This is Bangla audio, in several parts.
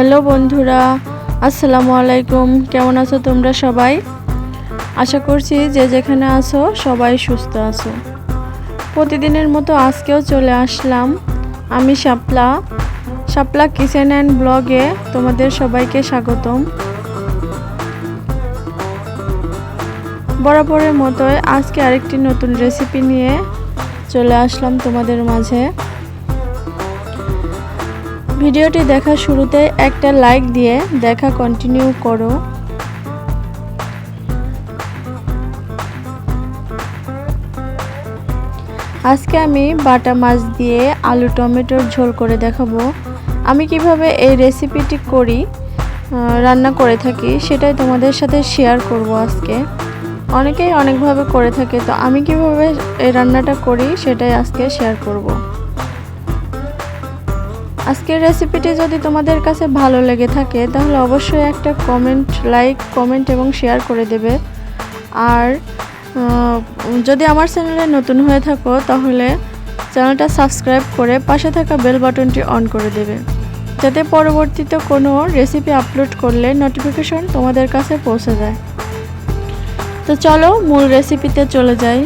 হ্যালো বন্ধুরা, আসসালামু আলাইকুম। কেমন আছো তোমরা সবাই? আশা করছি যে যেখানে আছো সবাই সুস্থ আছো। প্রতিদিনের মতো আজকেও চলে আসলাম আমি শাপলা কিচেন অ্যান্ড ব্লগে। তোমাদের সবাইকে স্বাগতম। বরাবরের মতোই আজকে আরেকটি নতুন রেসিপি নিয়ে চলে আসলাম তোমাদের মাঝে। ভিডিওটি দেখার শুরুতে একটা লাইক দিয়ে দেখা কন্টিনিউ করো। আজকে আমি বাটা মাছ দিয়ে আলু টমেটোর ঝোল করে দেখাবো। আমি কিভাবে এই রেসিপিটি রান্না করে থাকি সেটাই তোমাদের সাথে শেয়ার করব আজকে। অনেকেই অনেকভাবে করে থাকে, তো আমি কিভাবে এই রান্নাটা করি সেটাই আজকে শেয়ার করব। আজকের রেসিপিটি যদি তোমাদের কাছে ভালো লেগে থাকে তাহলে অবশ্যই একটা লাইক কমেন্ট এবং শেয়ার করে দেবে। আর যদি আমার চ্যানেলে নতুন হয়ে থাকো তাহলে চ্যানেলটা সাবস্ক্রাইব করে পাশে থাকা বেল বাটনটি অন করে দেবে, যাতে পরবর্তীতে কোনো রেসিপি আপলোড করলে নোটিফিকেশন তোমাদের কাছে পৌঁছে যায়। তো চলো মূল রেসিপিতে চলে যাই।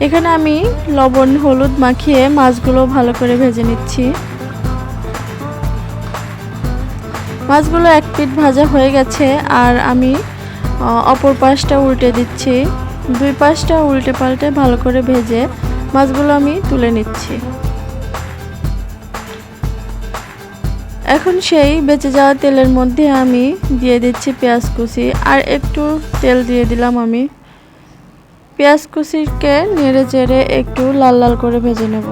এখানে আমি লবণ হলুদ মাখিয়ে মাছগুলো ভালো করে ভেজে নিচ্ছি। মাছগুলো এক পিঠ ভাজা হয়ে গেছে, আর আমি অপর পাশটা উল্টে দিচ্ছি। দুই পাশটা উল্টে পাল্টে ভালো করে ভেজে মাছগুলো আমি তুলে নিচ্ছি। এখন সেই বেঁচে যাওয়া তেলের মধ্যে আমি দিয়ে দিচ্ছি পেঁয়াজ কুচি, আর একটু তেল দিয়ে দিলাম আমি। পেঁয়াজ কুচিকে নেড়ে চেড়ে একটু লাল লাল করে ভেজে নেব।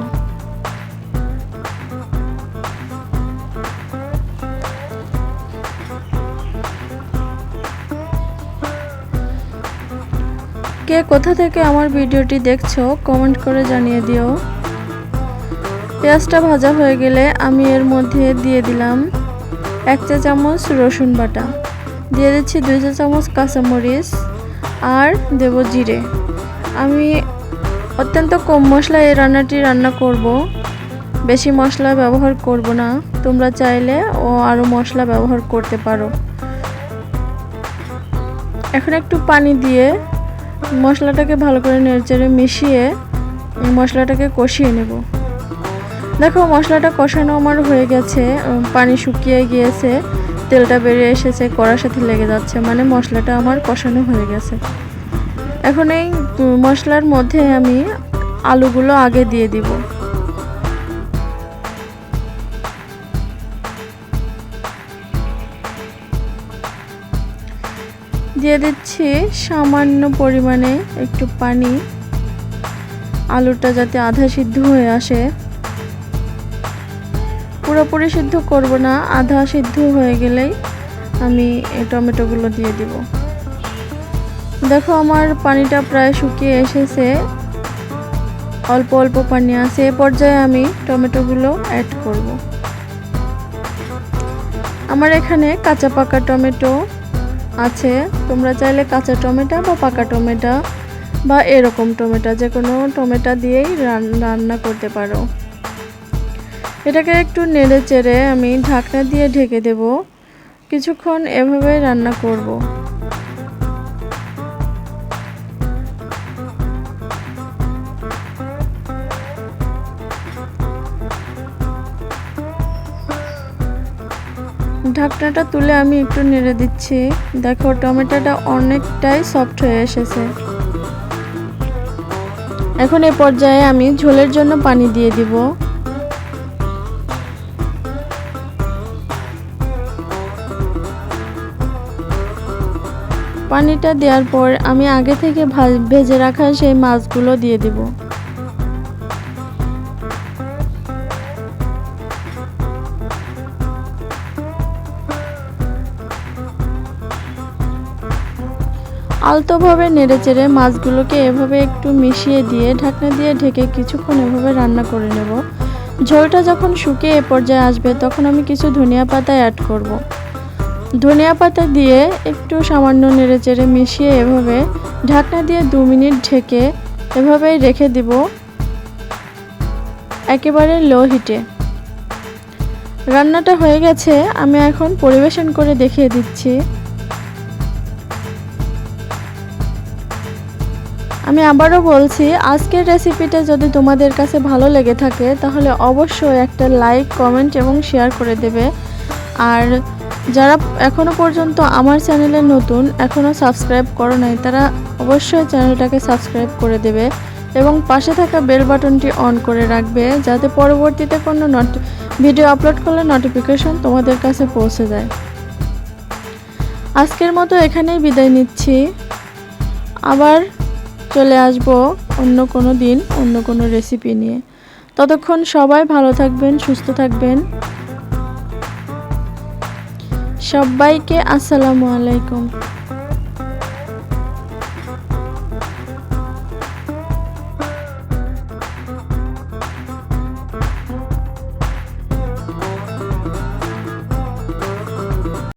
কে কোথা থেকে আমার ভিডিওটি দেখছো কমেন্ট করে জানিয়ে দিও। পেঁয়াজটা ভাজা হয়ে গেলে আমি এর মধ্যে দিয়ে দিলাম 1 চা চামচ রসুন বাটা, দিয়ে দিচ্ছি 2 চা চামচ কাঁচামরিচ, আর দেব জিরে। আমি অত্যন্ত কম মশলায় এই রান্নাটি রান্না করব, বেশি মশলা ব্যবহার করব না। তোমরা চাইলে আরও মশলা ব্যবহার করতে পারো। এখন একটু পানি দিয়ে মশলাটাকে ভালো করে নেড়েচেড়ে মিশিয়ে মশলাটাকে কষিয়ে নেব। দেখো মশলাটা কষানো আমার হয়ে গেছে, পানি শুকিয়ে গিয়েছে, তেলটা বেরিয়ে এসেছে, কড়ার সাথে লেগে যাচ্ছে, মানে মশলাটা আমার কষানো হয়ে গেছে। এখন এই মশলার মধ্যে আমি আলুগুলো আগে দিয়ে দিব। দিয়ে দিচ্ছি সামান্য পরিমাণে একটু পানি, আলুটা যাতে আধা সিদ্ধ হয়ে আসে। পুরোপুরি সিদ্ধ করব না, আধা সিদ্ধ হয়ে গেলেই আমি এই টমেটোগুলো দিয়ে দিব। দেখো আমার পানিটা প্রায় শুকিয়ে এসেছে, অল্প অল্প পানি আছে। এ পর্যায়ে আমি টমেটোগুলো অ্যাড করব। আমার এখানে কাঁচা পাকা টমেটো আছে, তোমরা চাইলে কাঁচা টমেটো বা পাকা টমেটো বা এরকম টমেটো, যে কোনো টমেটো দিয়েই রান্না করতে পারো। এটাকে একটু নেড়ে চেড়ে আমি ঢাকনা দিয়ে ঢেকে দেব। কিছুক্ষণ এভাবে রান্না করব। ঢাকনাটা তুলে আমি একটু নেড়ে দিচ্ছি। দেখো টমেটোটা অনেকটাই সফট হয়ে এসেছে। এখন এই পর্যায়ে আমি ঝোলের জন্য পানি দিয়ে দিব। পানিটা দেওয়ার পর আমি আগে থেকে ভেজে রাখা সেই মাছগুলো দিয়ে দিব। আলতোভাবে নেড়েচেড়ে মাছগুলোকে এভাবে একটু মিশিয়ে দিয়ে ঢাকনা দিয়ে ঢেকে কিছুক্ষণ এভাবে রান্না করে নেব। ঝোলটা যখন শুকিয়ে এ পর্যায়ে আসবে তখন আমি কিছু ধনিয়া পাতা অ্যাড করব। ধনিয়া পাতা দিয়ে একটু সামান্য নেড়েচেড়ে মিশিয়ে এভাবে ঢাকনা দিয়ে 2 মিনিট ঢেকে এভাবেই রেখে দিব, একেবারে লো হিটে। রান্নাটা হয়ে গেছে, আমি এখন পরিবেশন করে দেখিয়ে দিচ্ছি। আমি আবারও বলছি, আজকের রেসিপিটা যদি তোমাদের কাছে ভালো লেগে থাকে তাহলে অবশ্যই একটা লাইক, কমেন্ট এবং শেয়ার করে দেবে। আর যারা এখনও পর্যন্ত আমার চ্যানেলে নতুন, এখনও সাবস্ক্রাইব করো নাই, তারা অবশ্যই চ্যানেলটাকে সাবস্ক্রাইব করে দেবে এবং পাশে থাকা বেল বাটনটি অন করে রাখবে, যাতে পরবর্তীতে কোনো ভিডিও আপলোড করলে নোটিফিকেশন তোমাদের কাছে পৌঁছে যায়। আজকের মতো এখানেই বিদায় নিচ্ছি, আবার চলে আসব অন্য কোনো দিন অন্য কোনো রেসিপি নিয়ে। ততক্ষণ সবাই ভালো থাকবেন, সুস্থ থাকবেন। সবাইকে আসসালামু আলাইকুম।